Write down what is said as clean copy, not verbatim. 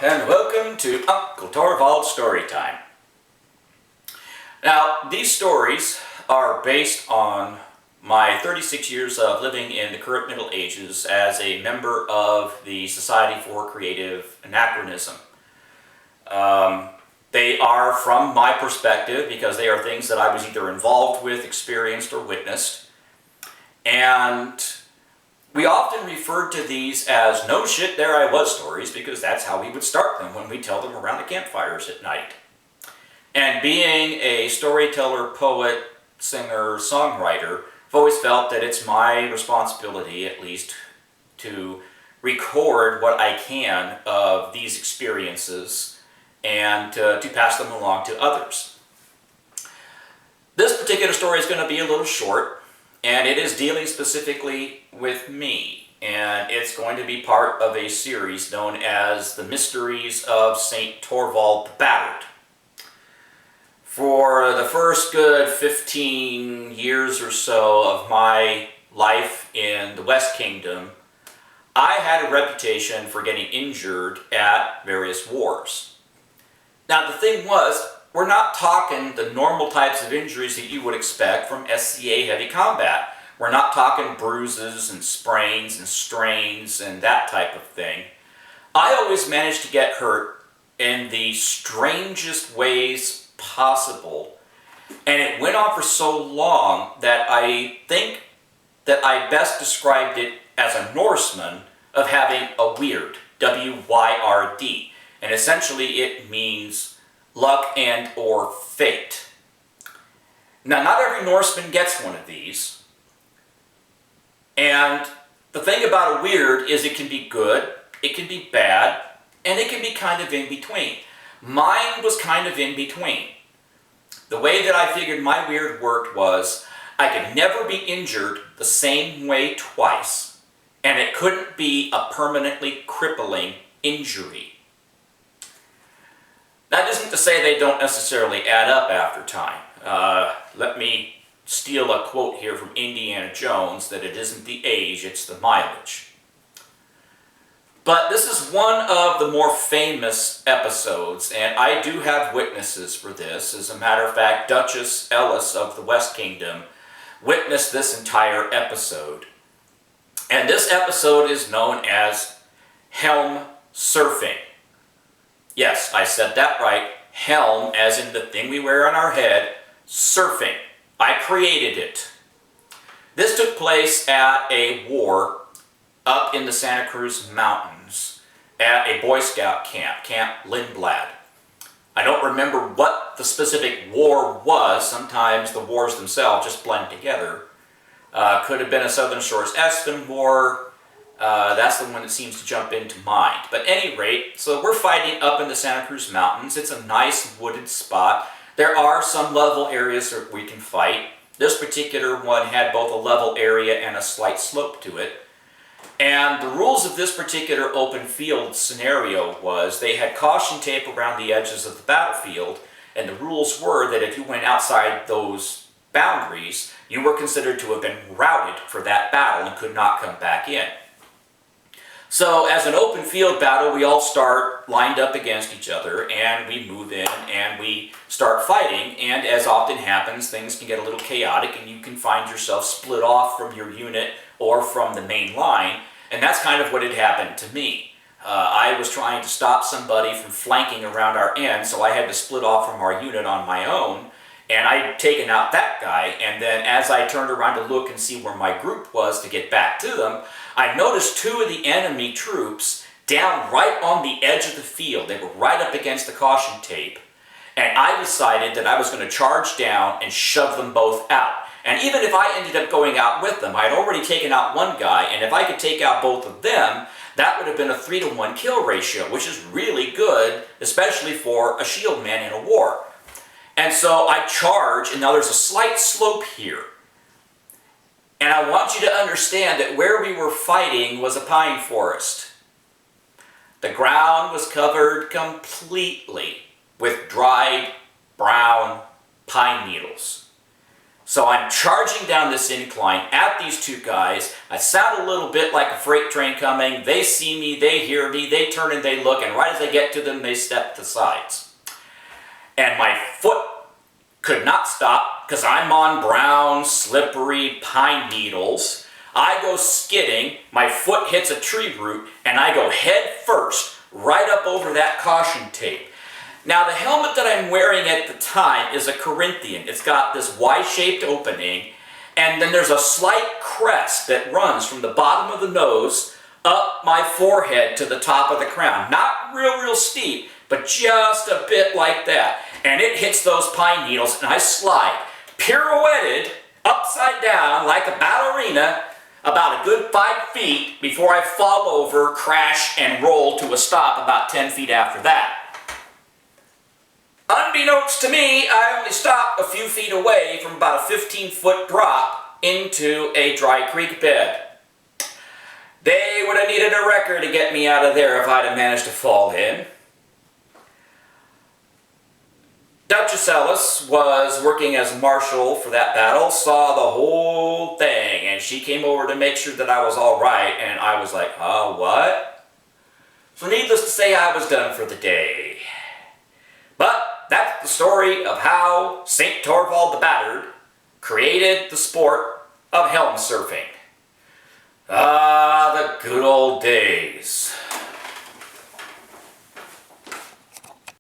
and welcome to Uncle Torvald's Storytime. Now, these stories are based on my 36 years of living in the current Middle Ages as a member of the Society For Creative Anachronism. They are from my perspective because they are things that I was either involved with, experienced, or witnessed. And we often referred to these as no shit there I was stories because that's how we would start them when we tell them around the campfires at night. And being a storyteller, poet, singer, songwriter, I've always felt that it's my responsibility, at least, to record what I can of these experiences and to pass them along to others. This particular story is going to be a little short, and it is dealing specifically with me, and it's going to be part of a series known as The Mysteries of St. Torvald the Battered. For the first good 15 years or so of my life in the West Kingdom, I had a reputation for getting injured at various wars. Now the thing was, we're not talking the normal types of injuries that you would expect from SCA heavy combat. We're not talking bruises and sprains and strains and that type of thing. I always managed to get hurt in the strangest ways possible, and it went on for so long that I think that I best described it as a Norseman of having a weird, W-Y-R-D, and essentially it means luck and or fate. Now, not every Norseman gets one of these, and the thing about a weird is it can be good, it can be bad, and it can be kind of in between. Mine was kind of in between. The way that I figured my weird worked was I could never be injured the same way twice, and it couldn't be a permanently crippling injury. That isn't to say they don't necessarily add up after time. Let me steal a quote here from Indiana Jones that it isn't the age, it's the mileage. But this is one of the more famous episodes, and I do have witnesses for this. As a matter of fact, Duchess Ellis of the West Kingdom witnessed this entire episode. And this episode is known as Helm surfing. Yes, I said that right. Helm, as in the thing we wear on our head, surfing. I created it. This took place at a war up in the Santa Cruz Mountains at a Boy Scout camp, Camp Lindblad. I don't remember what the specific war was. Sometimes the wars themselves just blend together. Could have been a Southern Shores Espen War. That's the one that seems to jump into mind. But at any rate, so we're fighting up in the Santa Cruz Mountains. It's a nice wooded spot. There are some level areas that we can fight. This particular one had both a level area and a slight slope to it. And the rules of this particular open field scenario was they had caution tape around the edges of the battlefield, and the rules were that if you went outside those boundaries, you were considered to have been routed for that battle and could not come back in. So as an open field battle, we all start lined up against each other, and we move in and we start fighting, and as often happens, things can get a little chaotic and you can find yourself split off from your unit or from the main line, and that's kind of what had happened to me. I was trying to stop somebody from flanking around our end, so I had to split off from our unit on my own, and I'd taken out that guy, and then as I turned around to look and see where my group was to get back to them, I noticed two of the enemy troops down right on the edge of the field. They were right up against the caution tape, and I decided that I was going to charge down and shove them both out. And even if I ended up going out with them, I had already taken out one guy, and if I could take out both of them, that would have been a 3-to-1 kill ratio, which is really good, especially for a shield man in a war. And so I charge, and now there's a slight slope here. And I want you to understand that where we were fighting was a pine forest. The ground was covered completely with dried brown pine needles. So I'm charging down this incline at these two guys. I sound a little bit like a freight train coming. They see me, they hear me, they turn and they look, and right as I get to them, they step to the sides. And my foot could not stop because I'm on brown, slippery pine needles. I go skidding, my foot hits a tree root, and I go head first right up over that caution tape. Now the helmet that I'm wearing at the time is a Corinthian. It's got this Y-shaped opening, and then there's a slight crest that runs from the bottom of the nose up my forehead to the top of the crown. Not real steep, but just a bit like that. And it hits those pine needles, and I slide, pirouetted, upside down like a ballerina, about a good 5 feet before I fall over, crash, and roll to a stop about 10 feet after that. Unbeknownst to me, I only stopped a few feet away from about a 15-foot drop into a dry creek bed. They would have needed a wrecker to get me out of there if I'd have managed to fall in. Duchess Ellis was working as marshal for that battle, saw the whole thing, and she came over to make sure that I was all right, and I was like, what? So needless to say, I was done for the day. But that's the story of how St. Torvald the Battered created the sport of helm surfing. Ah, the good old days.